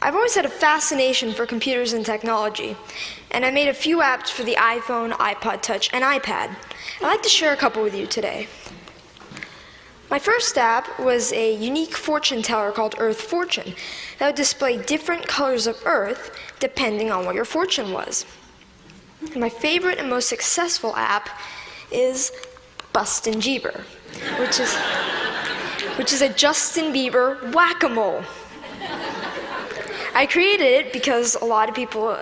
I've always had a fascination for computers and technology, and I made a few apps for the iPhone, iPod Touch, and iPad. I'd like to share a couple with you today. My first app was a unique fortune teller called Earth Fortune that would display different colors of Earth depending on what your fortune was. And my favorite and most successful app is Bustin' Jeeber, which is a Justin Bieber whack-a-mole. I created it because a lot of people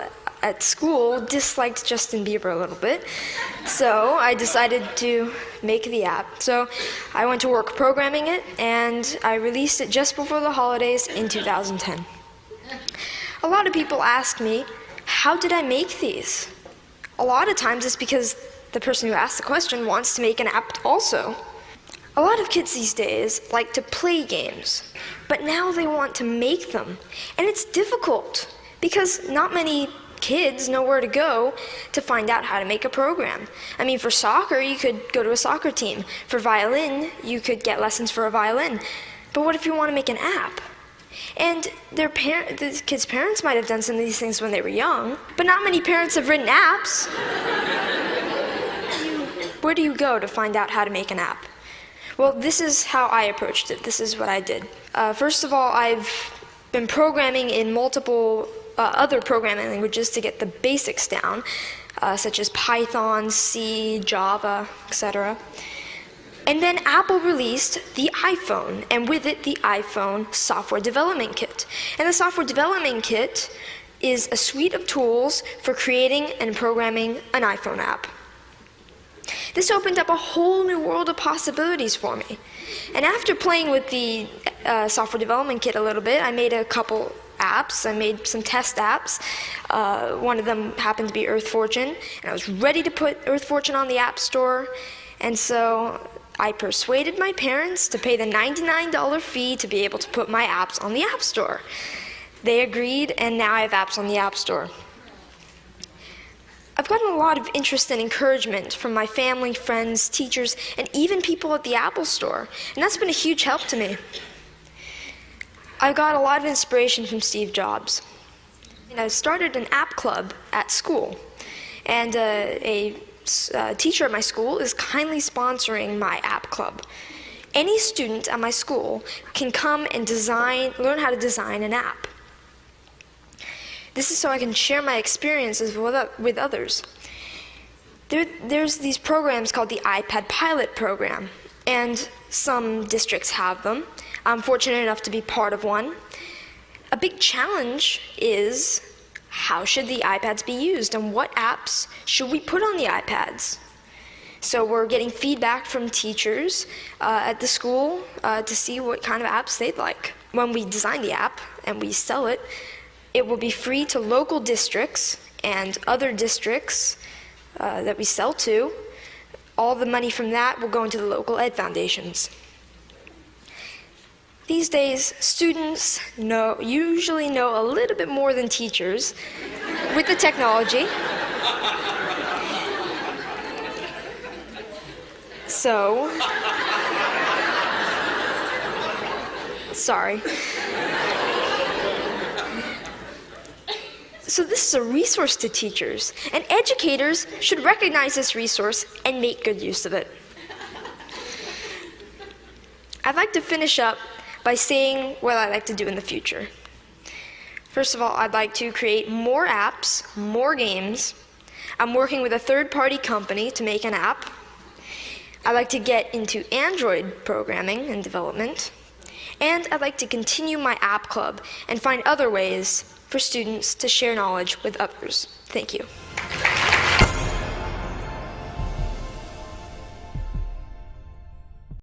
at school disliked Justin Bieber a little bit, so I decided to make the app. So I went to work programming it, and I released it just before the holidays in 2010. A lot of people ask me, how did I make these? A lot of times it's because the person who asked the question wants to make an app also. A lot of kids these days like to play games, but now they want to make them. And it's difficult because not many kids know where to go to find out how to make a program. I mean, for soccer, you could go to a soccer team. For violin, you could get lessons for a violin. But what if you want to make an app? And the kids' parents might have done some of these things when they were young, but not many parents have written apps. Where do you go to find out how to make an app? Well, this is how I approached it. This is what I did. First of all, I've been programming in multiple other programming languages to get the basics down, such as Python, C, Java, etc. And then Apple released the iPhone, and with it, the iPhone Software Development Kit. And the Software Development Kit is a suite of tools for creating and programming an iPhone app. This opened up a whole new world of possibilities for me. And after playing with the Software Development Kit a little bit, I made a couple apps. I made some test apps. One of them happened to be Earth Fortune, and I was ready to put Earth Fortune on the App Store. And so I persuaded my parents to pay the $99 fee to be able to put my apps on the App Store. They agreed, and now I have apps on the App Store. I've gotten a lot of interest and encouragement from my family, friends, teachers, and even people at the Apple Store, and that's been a huge help to me. I got a lot of inspiration from Steve Jobs. I started an app club at school, and a teacher at my school is kindly sponsoring my app club. Any student at my school can come and learn how to design an app. This is so I can share my experiences with others. There's these programs called the iPad Pilot Program, and some districts have them. I'm fortunate enough to be part of one. A big challenge is, how should the iPads be used, and what apps should we put on the iPads? So we're getting feedback from teachers at the school to see what kind of apps they'd like. When we design the app and we sell it, it will be free to local districts and other districts that we sell to. All the money from that will go into the local ed foundations. These days, students usually know a little bit more than teachers with the technology. So, sorry. So this is a resource to teachers, and educators should recognize this resource and make good use of it. I'd like to finish up by saying what I'd like to do in the future. First of all, I'd like to create more apps, more games. I'm working with a third-party company to make an app. I'd like to get into Android programming and development. And I'd like to continue my app club and find other ways for students to share knowledge with others. Thank you.